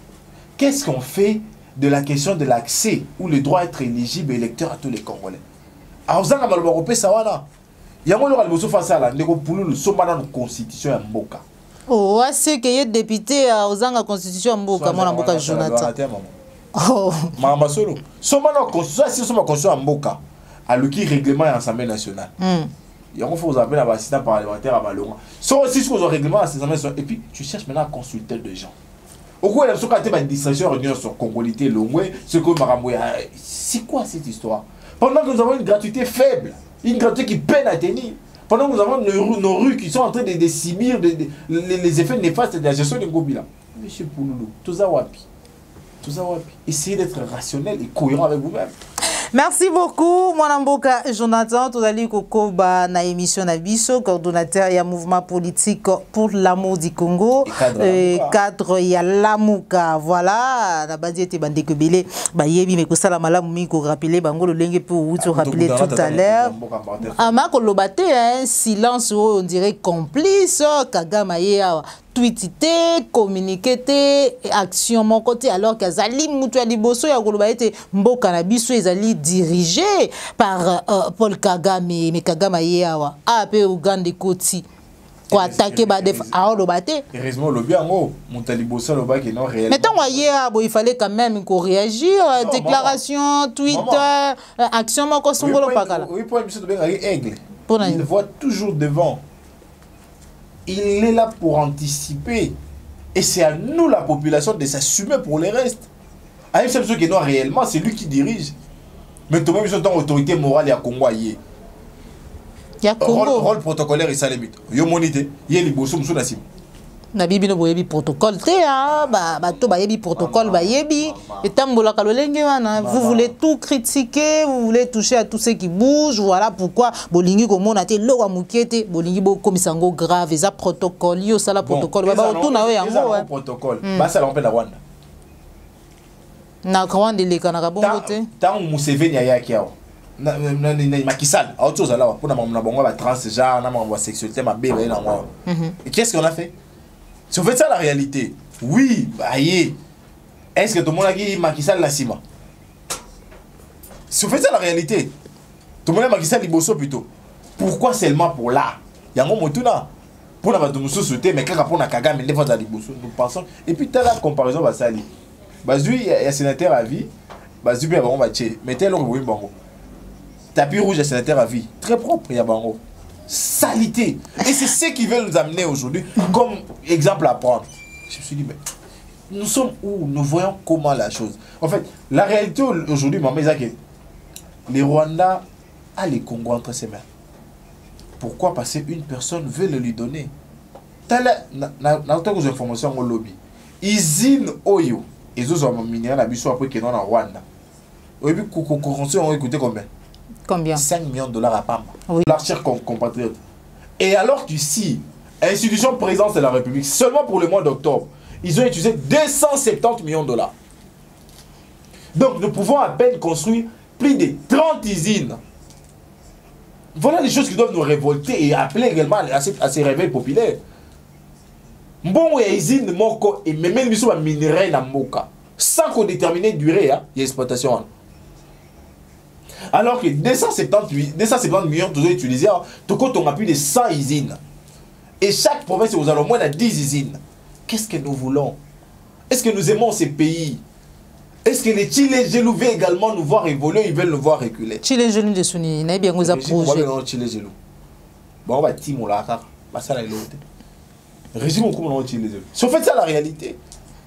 A: Qu'est-ce qu'on fait de la question de l'accès ou le droit à être éligible électeur à tous les Congolais? Alors vous avez un ça voilà. Il y a un moment où face à la négo pour nous sommes dans la constitution à Mboka.
B: Oh, c'est que y député aux la constitution à Mboka, mon Mboka Jonathan.
A: Oh, Mama Solo. Sommes dans la constitution, si sommes en constitution à Mboka, à l'outil règlement et l'Assemblée nationale. Il y a un faut vous appeler l'assistant parlementaire à Valorant. Soit aussi ce qu'on a règlement à l'Assemblée nationale. Et puis tu cherches maintenant à consulter des gens. Au coup, il y a une distraction réunion sur Congolité, Longwe, ce que Maramoué. C'est quoi cette histoire? Pendant que nous avons une gratuité faible, une gratuité qui peine à tenir, pendant que nous avons nos rues qui sont en train de subir les effets néfastes de la gestion de Ngobila. Monsieur Pouloulou, tout ça wapi. Essayez d'être rationnel et cohérent avec vous-même.
B: Merci beaucoup, mon Mboka Jonathan. Tout à l'heure, Kokoba na émission Nabiso, coordonnateur et mouvement politique pour l'amour du Congo, cadre ya Lamuka. Voilà, la base était bandé que belé. Bah yebi mais que ça la malamu ko rappeler bango le lingue pour vous rappeler tout à l'heure. Ama ko lobate un silence on dirait complice Kagama ya tweetité, communiqué, action mon côté alors qu'Azali Moutou Liboso ya koloba ete mboka na biso ezali dirigé par Paul Kagame mais Kagame yewa AP Uganda Koti quoi attaquer ba def a lobate
A: heureusement le bien ngo Moutou Liboso loba qui non réel.
B: Mais tant il fallait quand même qu'on réagir déclaration Twitter action mon ko songolo pakala.
A: Oui pour monsieur de bien aigle. Il voit toujours devant. Il est là pour anticiper Et c'est à nous, la population, de s'assumer pour le reste. À une seule chose qui est noire réellement, c'est lui qui dirige. Mais tout le monde, ils sont en autorité morale et à Congo. Il
B: y a Congo.
A: Rôle protocolaire et ça limite. Yo monité, il y a les bossons sous la cime.
B: Na bibi no boyebi protocole te ah ba to bayebi protocole bayebi etambola kalolenge wana vous voulez tout critiquer, vous voulez toucher à tout ce qui bouge, voilà pourquoi bolingi komona te lo wa mukete bolingi bo komisango grave eza protocole yo sala protocole ba tout na yo yango
A: protocole ba ça l'empêche la Rwanda
B: na Rwanda le kana kabongo te
A: tant Museveni ayaki awo na Macky Sall autre chose là pour na bongo ba transgenre na ba sexualité ma bébé na moi. Et qu'est-ce qu'on a fait? Si on fait ça la réalité, oui, bah est-ce que tout le monde a dit Macky Sall la cima? Si on fait ça la réalité, tout le monde a Macky Sall liboso plutôt. Pourquoi seulement pour là? Il y a un moment tout là. Pour la nous sauter, mais quand on a Kagame, il faut liboso. Nous pensons. Et puis t'as la comparaison va sali. Bazui il y a sénateur à vie. Bazui bien on va tché. Mettez le rouge bango. Tapis rouge à sénateur à vie. Très propre il y a bango. Salité. Et c'est ce qui veut nous amener aujourd'hui comme exemple à prendre. Je me suis dit, mais nous sommes où? Nous voyons comment la chose. En fait, la réalité aujourd'hui, maman, c'est que les Rwandais a les Congos entre ses mains. Pourquoi? Parce qu'une personne veut le lui donner. Dans les informations au lobby, Usine Oyo, et ils ont minéraux à Bissau après qu'ils sont en Rwanda. Et puis, on écouté combien?
B: Combien?
A: 5 millions de dollars à Pamba.
B: Oui.
A: L'archer compatriote. Et alors qu'ici, institution présidence de la République, seulement pour le mois d'octobre, ils ont utilisé 270 millions de dollars. Donc nous pouvons à peine construire plus de 30 usines. Voilà les choses qui doivent nous révolter et appeler également à ces réveils populaires. Bon, il y a des usines et même les minerais dans Moka. Sans qu'on détermine la durée, il y a l'exploitation. Alors que 270 millions de dollars utilisés, on a plus de 100 usines. Et chaque province, vous avez au moins 10 usines. Qu'est-ce que nous voulons? Est-ce que nous aimons ces pays? Est-ce que les Chilais Gelou veulent également nous voir évoluer, ils veulent nous voir reculer?
B: Chilais Gelou de Souni, n'a bien vous approché.
A: Chilais Gelou. Bon, on va timo la car, ça la l'autre. Régime au comment Chilais Gelou. Si on fait ça la réalité,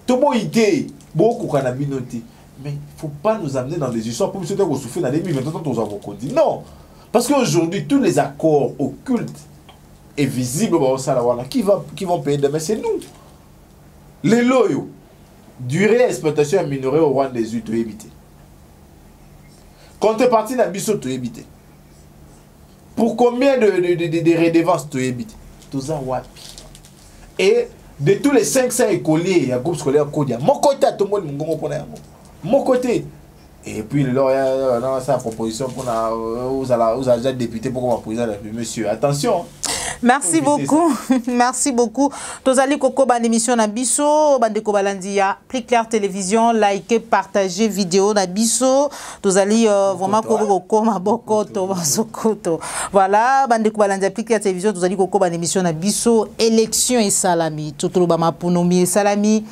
A: tout le monde idée, beaucoup qu'on a noté. Mais il ne faut pas nous amener dans des histoires pour nous souffrir dans les 2023 nous avons dit. Non. Parce qu'aujourd'hui, tous les accords occultes et visibles qui vont payer demain, c'est nous. Les loyaux, durée d'exploitation et minerai au Rwanda des huîtres éviter. Contrepartie d'un biseau, tu éviter. Pour combien de redevances tu évites? Tout ça, wapi. Et de tous les 500 écoliers, il y a un groupe scolaire Kodia. Mon côté, tout le monde mon côté. Et puis, là, il y a sa proposition pour vous avez déjà député pour qu'on président. Monsieur, attention.
B: Merci beaucoup. Merci beaucoup. Tozali Koko ban émission na biso, bande ko balandia, Plus Clair Télévision, likez, partagez vidéo na biso. Tozali vraiment Koko maboko to basokoto. Voilà, bande ko balandia Plus Clair Télévision, tozali Koko ban émission na biso, élection et salami. Totolo ba mapunomi et salami.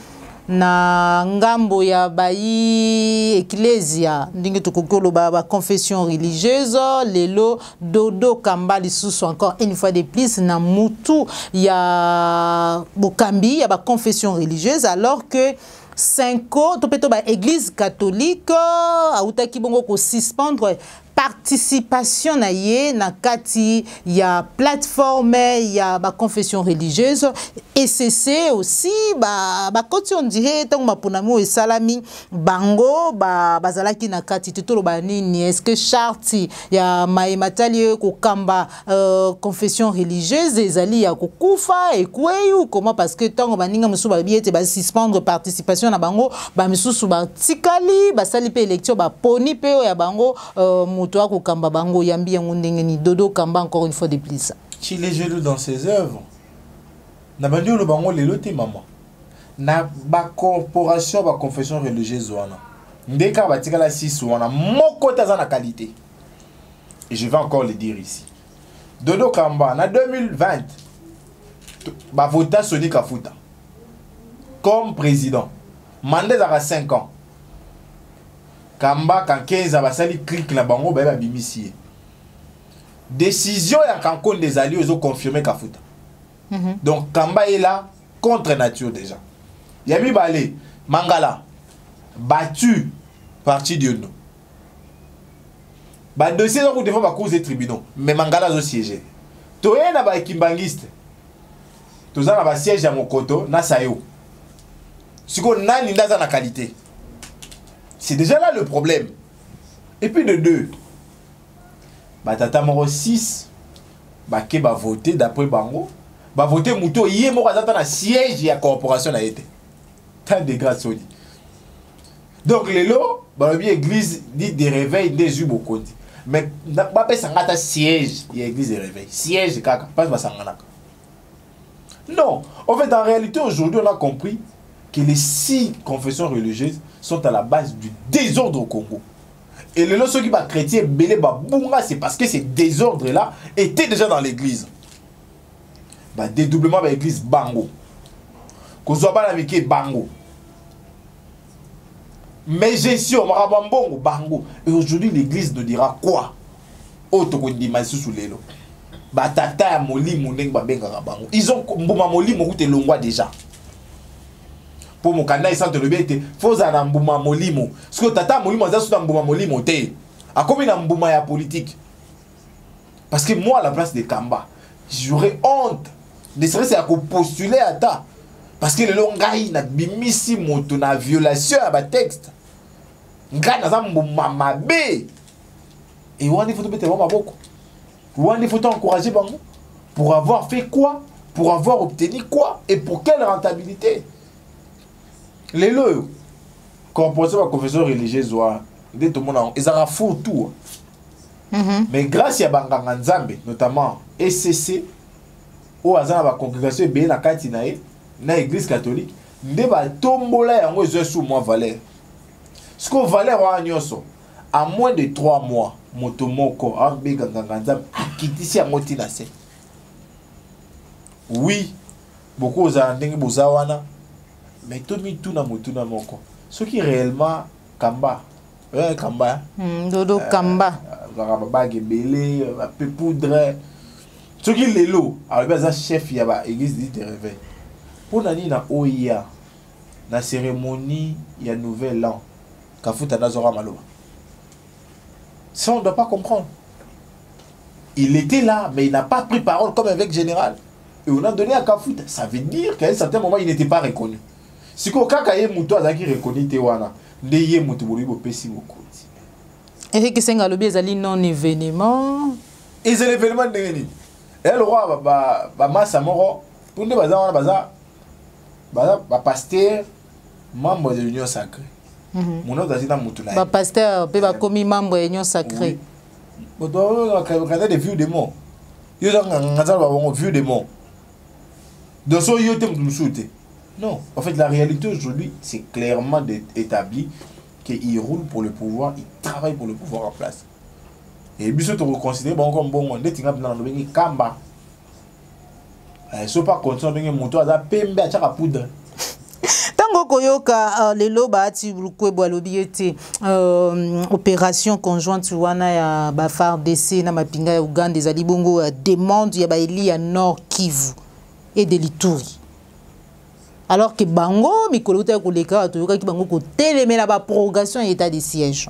B: Na ngambo ya bayi ecclesia ndingi tukokolo ba confession religieuse lelo dodo kamba lisusu encore une fois de plus na mutu ya bokambi ya ba confession religieuse alors que 5 ans topeto ba église catholique autaki bongo ko suspendre participation na ye na kati ya plateforme ya ba confession religieuse et c'est aussi ba koti on dirait tant maponamo et salami bango bazalaki na kati totolo ba nini est-ce que charte ya maimatali ko kamba confession religieuse ezali ya kokufa et kweyu comment parce que tant baninga musu ba biete ba suspendre participation na bango ba misusu ba tikali ba sali pe élection ba poni pe ya bango moto ko kamba bango yambi yango ndenge ni dodo kamba encore une fois de plus.
A: Chile Gelou dans ses œuvres. Na bandio le bango lelo te maman. Na ba corporation ba confession religieuse wana. Ndeka ba tikala 6 wana moko taza na qualité. Et je vais encore le dire ici. Dodo Kamba na 2020 ba vota Soni Kafuta comme président. Mandat à 5 ans. Kamba quand 15 abasali clique na bango ba bimisier. Décision ya Cancun des alliés ont confirmé Kafuta. Donc Kamba est là contre nature déjà. Yami Balé, Mangala, battu parti Diono. Ba dossier donc devant ba cause des tribunaux, mais Mangala zo siégé. Toye na ba kimbangiste. Toza na ba siège à Mokoto na Sayo. Siko nani ndaza na qualité. C'est déjà là le problème. Et puis de deux, bah tata moro 6, bah ke ba voter d'après bango, bah voter muto yé moko azata na siège ya corporation na été. Tant de grâce soli. Donc les lots, bah bien église dit des réveils des beaucoup. Mais ba pe sangata siège ya église des réveils. Siège kaka, pas ba sangana. Non, en fait en réalité aujourd'hui on a compris que les 6 confessions religieuses sont à la base du désordre au Congo. Et le ceux qui va chrétien belé babunga, c'est parce que ces désordres là étaient déjà dans l'église. Bah dédoublement de l'église bango. Kozoba la mike bango. Mais gestion marabambongo bango. Et aujourd'hui l'église nous dira quoi? Auto kondi masu sous l'élo. Bah tata ya moli muneng ba benga bango. Ils ont mbuma moli mo te longwa déjà. Pour mon canal, ça te le bien, faut en mbouma molimo. Parce que tata molimo, ça c'est un mbouma molimo. A combien un mbouma ya politique? Parce que moi, à la place de Kamba, j'aurais honte. Ne serait-ce qu'à postuler à ta. Parce que le longaï n'a bimisi moto na violation à ma texte. Nga na za mbouma mabe. Et on il faut te mettre vraiment beaucoup. On il faut t'encourager bango. Pour avoir fait quoi? Pour avoir obtenu quoi? Et pour quelle rentabilité? Les lots, composés par confession religieuse, tout le monde ils ont fou tout. Mais grâce à Banganga Nzambe, notamment SCC, où ils ont la congrégation bien la Katinae, na l'église catholique, ils ont tombola et ils ont sous moi valeur. Ce qu'on valeur à moins de 3 mois, motomoko, Banganga Nzambe, quitté si à motinase. Oui, beaucoup aux Andeng Bozawana. Mais tout na motuna moko. Ce qui réellement Kamba. Kamba.
B: Dodo Kamba.
A: Bague belé, peu poudre. Ce qui les lots, alors ben chef ya ba église dit de réveil. Pour nani na OIA na cérémonie ya nouvel an. Kafuta nazora maloba. Ça on ne doit pas comprendre. Il était là mais il n'a pas pris parole comme évêque général. Et on a donné à Kafuta. Ça veut dire qu'à un certain moment il n'était pas reconnu. Si kaka ye muto azaki reconnu te wana nde ye muto boli bo pesi bokoti
B: et que senga lobi ezali non événement
A: et c'est l'événement de nini et le roi ba massa moro pour nde baza wana ba pasteur membre de l'union sacrée mono dazina muto na
B: ba pasteur pe ba komi membre de l'union sacrée
A: bodo ka de vieux démon yo nganga ba bongo vieux démon donc so yo te mutu soute. Non, en fait, la réalité aujourd'hui, c'est clairement établi qu'il roule pour le pouvoir, il travaille pour le pouvoir en place. Et puis, se reconsidérer comme bon, on est dans le Kamba. Il ne faut pas continuer à monter à pembe à chaque poudre.
B: Tango koyoka lelo baati lukwebo alobi ete opération conjointe wana ya ba FARDC na mapinga ya Uganda ezali bongo demande ya baeli ya Nord Kivu et de l'Ituri. Alors que bango mikolo ta koleka toyoka ki bango ko telemela ba prorogation et état de siège.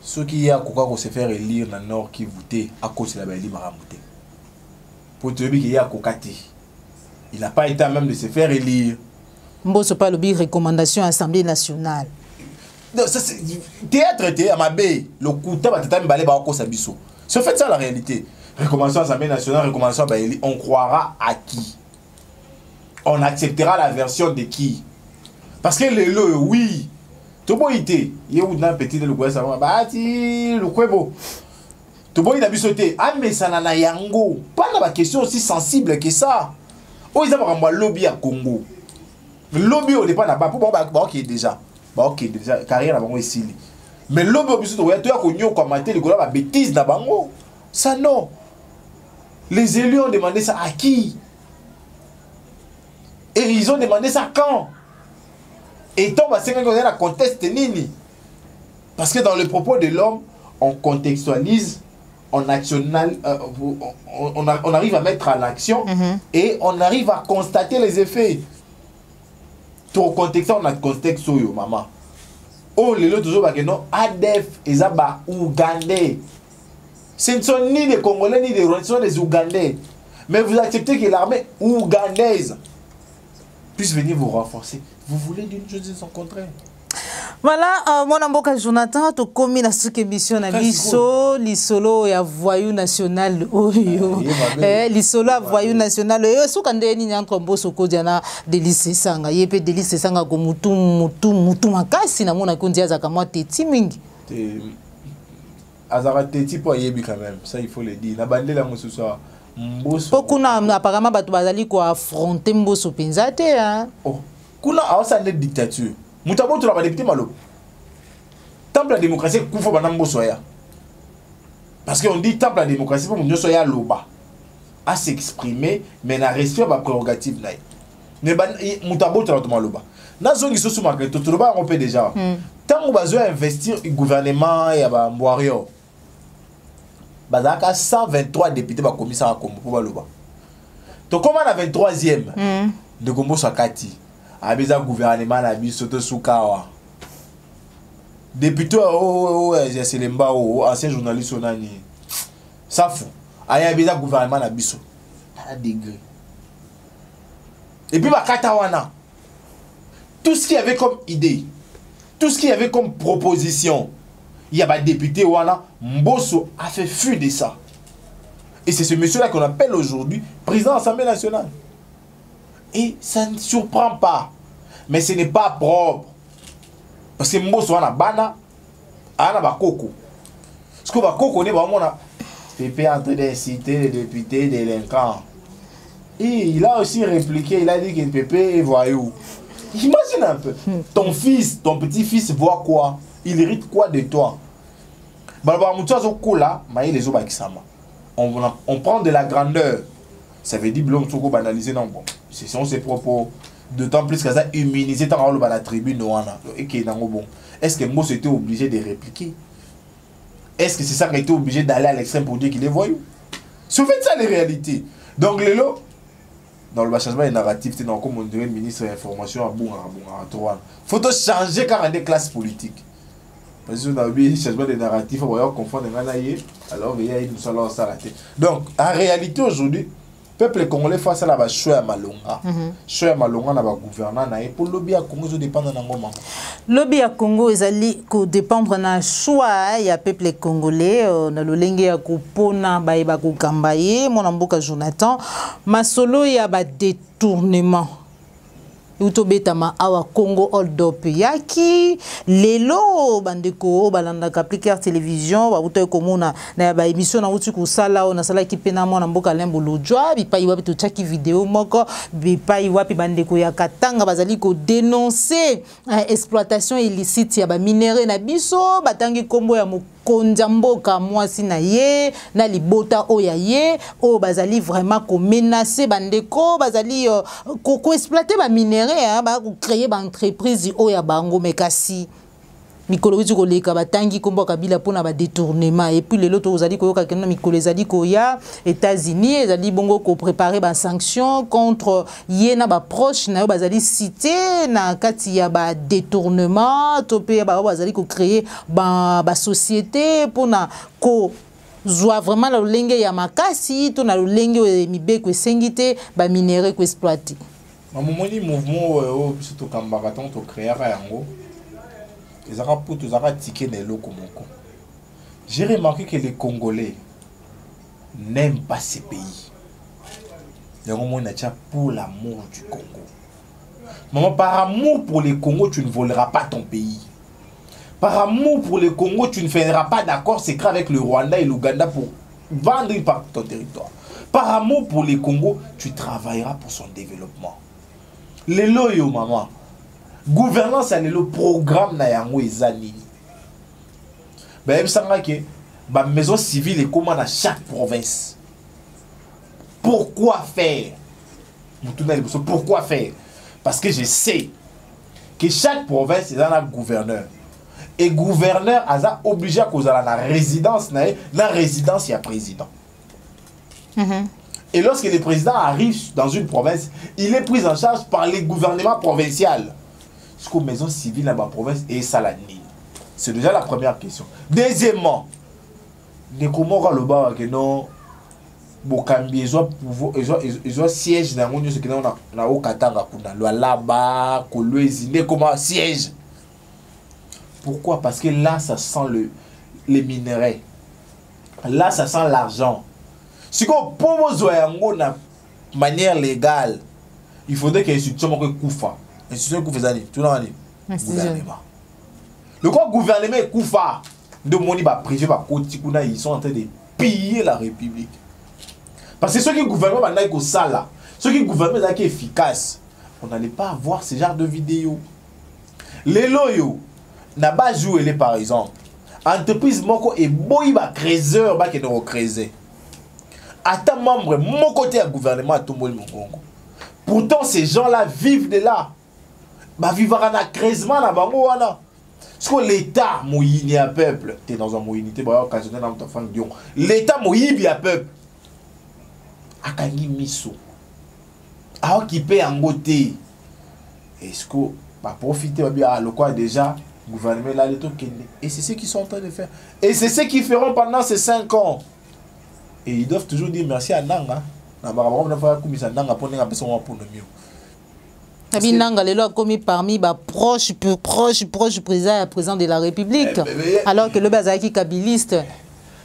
A: Ce qui y a koka se faire élire dans Nord Kivu à cause de la baeli maramute. Pour te dire qu'il y a kokati. Il n'a pas été à même de se faire élire.
B: Mboso pas lobby recommandation Assemblée nationale.
A: Non, ça c'est théâtre à ma baie. Le kouta va t'attendre balé ba ko sabiso. C'est en fait ça la réalité. Recommandation Assemblée nationale, recommandation baeli, on croira à qui? On acceptera la version de qui? Parce que le oui. Tout bon été, il y a un petit le quoi ça va bati le kwebo. Tout bon il a bisoté. Ah mais ça n'a yango. Pas la question aussi sensible que ça. Oh ils ont un lobby à Congo. Le lobby au départ n'a pas pour OK déjà. OK déjà carrière na bango ici. Mais le lobby bisoto ouais tu as connu comme mater le gars bêtise na bango. Ça non. Les élus ont demandé ça à qui? Et ils ont demandé ça quand? Et donc, c'est qu'on a la conteste nini. Parce que dans le propos de l'homme, on contextualise, on arrive à mettre à l'action et on arrive à constater les effets. to contexte on a contexte yo maman. Oh les autres toujours que non ADF ezaba Ougandais. Ce ne sont ni des Congolais ni des Rwandais, ce sont des Ougandais. Mais vous acceptez que l'armée ougandaise puisse venir vous renforcer. Vous voulez d'une chose de son contraire.
B: Voilà, mon amboka Jonathan, to komi na suke mission na biso, lisolo ya voyou national oyo. Lisolo ya voyou national oyo, suka nde ni entre mboso ko diana Delice Sanga. Yepe Delice Sanga ko mutu makasi na mona kondia za kamwa teti mingi.
A: Azara teti po yebi quand même, ça il faut le dire. Na bande la mususa mboso.
B: Po kuna apparemment batu bazali ko affronter mboso penza te hein.
A: Oh, kuna awasa de dictature. Moutabo tu l'as député malo. Temple la démocratie koufo banambo soya. Parce qu'on dit temple la démocratie pour nous soya loba. À s'exprimer mais na respect ba prérogative naï. Ne ban moutabo tu l'as maloba. Na zone qui sous marqué tout loba on peut déjà. Tant on besoin investir le gouvernement et ba mboario. Bazaka 123 députés ba commissaire à Kombo pour baloba. To comment na 23e de Kombo Sakati. Abeza gouvernement na biso to sukawa député c'est lemba ancien journaliste onani ça fou aya abeza gouvernement na biso à degré et puis bakata wana tout ce qu'il y avait comme idée tout ce qu'il y avait comme proposition il y a ba député wana Mbosso a fait fuir de ça et c'est ce monsieur là qu'on appelle aujourd'hui président de l'Assemblée nationale. Et ça ne surprend pas. Mais ce n'est pas propre. Parce que Mbosso wana bana, ana bakoko. Parce que bakoko ne ba mona Pépé en train d'inciter les députés délinquants. Et il a aussi répliqué, il a dit que Pépé est voyou. Imagine un peu. Ton fils, ton petit-fils voit quoi? Il hérite quoi de toi? On prend de la grandeur. Ça veut dire que banaliser non bon. Ce sont ses propos. D'autant plus que ça immunisé dans la tribune. Est-ce que Mbosso était obligé de répliquer? Est-ce que c'est ça qui a été obligé d'aller à l'extrême pour dire qu'il est voyou? C'est en fait ça les réalités. Donc les lots, dans le changement des narratifs, c'est comme on dirait le ministre de l'information à Bouna. Faut changer car on a des classes politiques. Parce que nous avons le changement des narratifs, on va confondre les alors il y a une seule s'arrêter. Donc en réalité aujourd'hui, le peuple congolais face à la choix malonga. Choix malonga na ba gouvernant na pour lobby à Congo dépendre na ngoma.
B: Lobby à Congo ezali ko dépendre na choix ya peuple congolais na lolenge ya kopona ba eba ko kambaye mon mboka Jonathan masolo ya ba détournement. Utobetama awa Congo hold up yaki lelo bandeko balanda Appliquer télévision ba utoy komona na ba émission na uti kusala na sala kipena mona mboka lembo lojwa bipai wapi to chaki vidéo moko bipai wapi bandeko ya Katanga bazali ko dénoncer exploitation illicite ya ba minerais na biso batangi kombo ya konjamboka mwasi na ye na libota oya ye o bazali vraiment ko menacer bandeko bazali ko exploiter ba minerais ba ko créer ba entreprise oya bango mekasi mikolo witu ko leka batangi kombo kabila pona ba détournement et puis les loto ozali ko yoka kena mikolo ezali ko ya États-Unis ezali bongo ko préparer ba sanction contre ye na ba proche na yo bazali cité na kati ya ba détournement to pe ba bazali ko créer ba société pona ko zwa vraiment la lenge ya makasi to na lenge mibeko esengite ba minerais ko exploiter
A: mamoni mouvement surtout kambaraton to créer yango. J'ai remarqué que les Congolais n'aiment pas ces pays. Pour l'amour du Congo. Maman, par amour pour le Congo, tu ne voleras pas ton pays. Par amour pour le Congo, tu ne feras pas d'accord secret avec le Rwanda et l'Ouganda pour vendre une partie de ton territoire. Par amour pour le Congo, tu travailleras pour son développement. Les loyaux, maman. Gouvernance c'est le programme na yango ezali. Ba ebsanga ke ba maison civile est comment dans chaque province. Pourquoi faire? Pourquoi faire? Parce que je sais que chaque province est un gouverneur. Et gouverneur a obligé à cause de la résidence na résidence il y a président. Et lorsque le président arrive dans une province, il est pris en charge par les gouvernements provinciaux. jusqu'aux maisons civiles dans la province et ça la nie. C'est déjà la première question. Deuxièmement, comment le bar que non bokambi ils ont siège dans mon ce que on a au Katanga kuna là-bas kolwezi comment siège. Pourquoi? Parce que là ça sent les minerais. Là ça sent l'argent. Si on pose yango na manière légale, il faudrait que l'institution kufa. L'institution kufa zani, tout dans le gouvernement. Le quoi gouvernement est kufa de moni ba privé ba koti kuna ils sont en train de piller la République. Parce que ceux qui gouvernent maintenant ils ça là, ceux qui gouvernent là qui est efficace, on n'allait pas avoir ce genre de vidéos. Les loyaux n'a pas joué par exemple. Entreprise moko et boy ba créeur ba qui ne créer. Ata membre mon côté à gouvernement à tout le monde. Pourtant ces gens-là vivent de là. Ba vivre na créement na bango wana. Parce que l'État moyini à peuple, tu es dans un moyinité ba occasionnel dans ton fan Dion. L'État moyibi à peuple. Akangi miso. A occupé en côté. Est-ce que va profiter bien le quoi déjà gouvernement là les trucs et c'est ce qu'ils sont en train de faire. Et c'est ce qu'ils feront pendant ces 5 ans. Et ils doivent toujours dire merci à Nanga. Na ba ba na fa kumisa Nanga pour nga personne pour le mieux.
B: Nabi Nanga lelo a commis parmi ba proche président de la République alors que le bazaki kabiliste.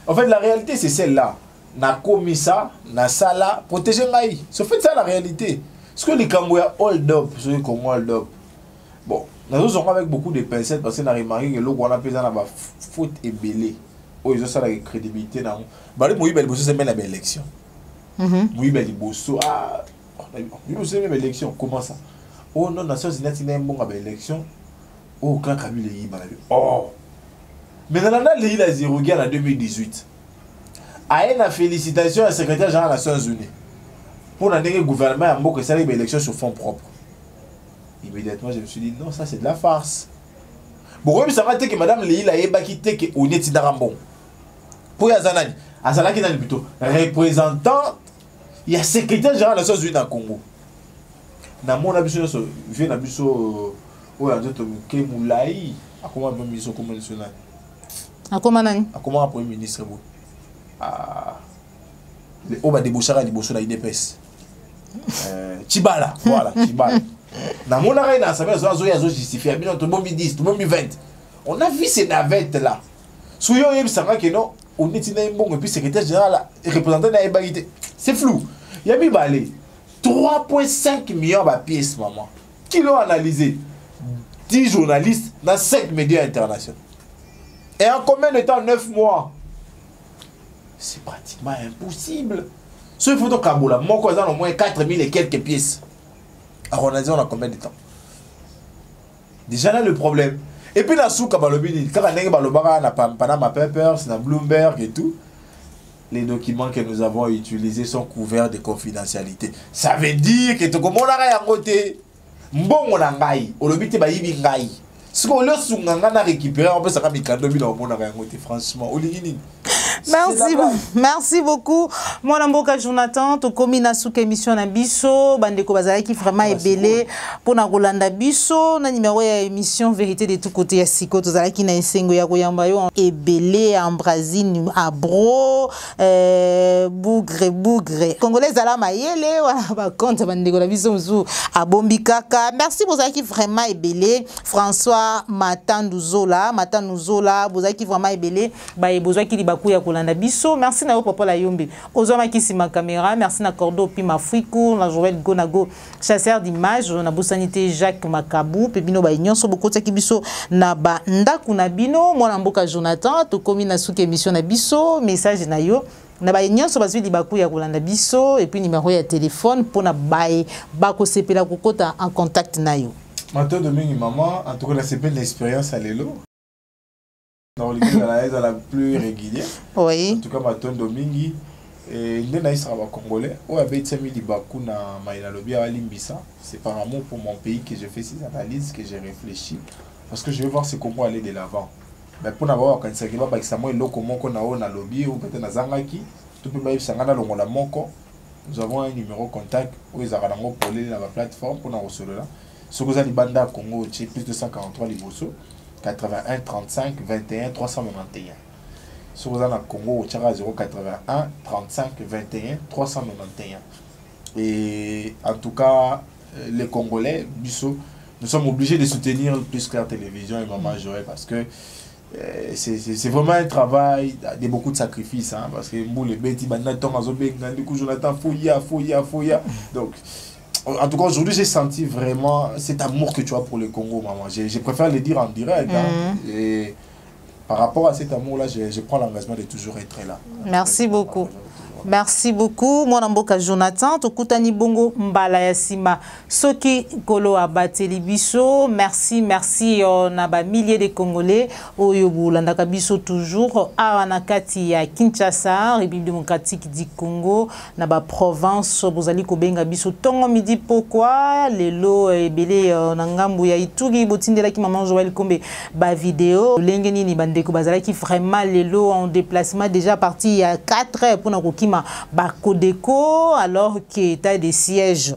A: En fait la réalité c'est celle-là. Na commis ça, na sala protéger ngai. C'est fait ça la réalité. Parce que les Cambouis hold up, ceux qui hold up. Bon, nous avons avec beaucoup de pincettes parce que nous avons remarqué que l'eau qu'on a pesé dans la faute est belée. Oh, ils ont ça la crédibilité dans. Bah les Moïse Belbosso c'est même la belle élection. Moïse Belbosso ah, Belbosso même élection. Comment ça? Oh non, Nations Unies n'a une bonne élection. Oh quand Kabila y va. Oh. Mais dans la loi la zéro guerre en 2018. A une félicitation à secrétaire général des Nations Unies. Pour le gouvernement a que ça une élection sur fonds propres. Immédiatement je me suis dit non ça c'est de la farce. Bon oui ça va être que madame Leila Eba qui était que on est Darambon. Pour Yazanani, Azala qui est plutôt représentant, il y a secrétaire général des Nations Unies dans Congo. Na mon abisso vient abisso o ya nzoto ke mulai akoma ba miso comme national.
B: Akoma nani?
A: Akoma premier ministre bo. Ah le oba débouchara liboso na IDPS. Chibala, voilà, Chibala. Na mon arrêt na ça va justifier bien tout 2010, tout 2020. On a vu ces navettes là. Souyo yeb sanga que non, on est une bon et puis secrétaire général représentant na ébalité. C'est flou. Il y a mis balé 3,5 millions de pièces maman. Qui l'ont analysé? 10 journalistes dans 5 médias internationaux. Et en combien de temps? 9 mois. C'est pratiquement impossible. Ce il faut donc Kaboula, mon cousin au moins 4000 et quelques pièces. Alors on a dit on a combien de temps? Déjà là le problème. Et puis dans Souka Balobini, quand on a Balobara, on a Panama Papers, on a Bloomberg et tout. Les documents que nous avons utilisés sont couverts de confidentialité. Ça veut dire que tout le monde a un côté. Bon, on a un gaï. On a un gaï. Ce qu'on a récupéré, on peut s'en faire 40 000 euros. Franchement,
B: merci beaucoup. Moi, Namboka Jonathan, tu commis na souk émission na biso, bandeko bazali qui vraiment est belé pour na Rolanda biso, na numéro ya émission vérité de tous côtés ya siko, tu zala qui na esengo ya koyamba yo est belé en Brésil à bro, bougre. Congolais zala mayele, voilà ba compte bandeko la biso mzu a bombi kaka. Merci pour ça qui vraiment est belé. François Matanduzola, vous qui vraiment est belé, ba e besoin qui libaku ya kolanda biso. Merci na papa la yombe ozoma ki sima caméra. Merci na Cordo Pima Frikou na Joël Gonago chasseur d'images na bosanité Jacques Makabou pebino ba nyonso beaucoup ta kibiso na ba ndaku na bino mwana mboka Jonathan to komi na suki émission na biso message na yo na ba nyonso bazwi libaku ya kolanda biso et puis numéro ya téléphone pour na bae bako sepela kokota en contact na yo.
A: Mato Domingue maman en tout cas la CP de l'expérience à l'élo. Dans la plus régulière.
B: Oui.
A: En tout cas, Maton Domingue et Ndenaïs Raba Congolais. Ou avec Sami Libakou na Maïna Lobia à Limbissa. C'est par amour pour mon pays que je fais ces analyses, que j'ai réfléchi. Parce que je veux voir ce qu'on peut aller de l'avant. Mais pour n'avoir quand ça qui va pas que ça moi l'eau comment qu'on a na lobby ou peut-être na Zangaki, tout peut pas s'angana longola moko. Nous avons un numéro contact où ils arrangent pour aller dans la plateforme pour nous recevoir là. Ce que vous avez banda Congo, c'est plus de 143 liboso, 81 35 21 391. Ce que vous avez Congo, c'est 081 35 21 391. Et en tout cas, les Congolais, nous sommes obligés de soutenir Plus Clair Télévision et Maman Joël parce que c'est vraiment un travail de beaucoup de sacrifices, hein, parce que les bêtis, du coup Jonathan Fouya. Donc en tout cas aujourd'hui j'ai senti vraiment cet amour que tu as pour le Congo, maman. Je préfère le dire en direct, hein, et par rapport à cet amour là je prends l'engagement de toujours être là.
B: Merci beaucoup. Merci beaucoup. Mon amboka Jonathan, tokutani bongo mbala ya sima. Soki kolo abateli biso. Merci, on a ba milliers de Congolais oyo bolandaka biso toujours awa na kati ya Kinshasa, République démocratique du Congo, na ba province bozali kobenga biso tongo midi pourquoi lelo ebele na ngambu ya Ituri botindela ki maman Joël Kombe ba vidéo lengeni ni bandeko bazala ki vraiment lelo en déplacement déjà parti il y a 4 heures pour na kokima ba Kodeko alors que état de siège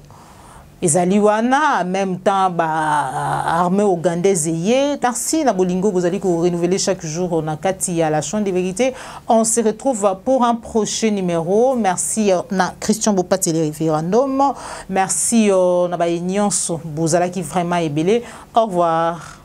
B: ezaliwana en même temps ba armée ougandaise yé merci na bolingo vous allez renouveler chaque jour na kati à la chaîne de vérité. On se retrouve pour un prochain numéro. Merci na Christian Bopati le référendum, merci na ba nyonso bozala ki vraiment ebele. Au revoir.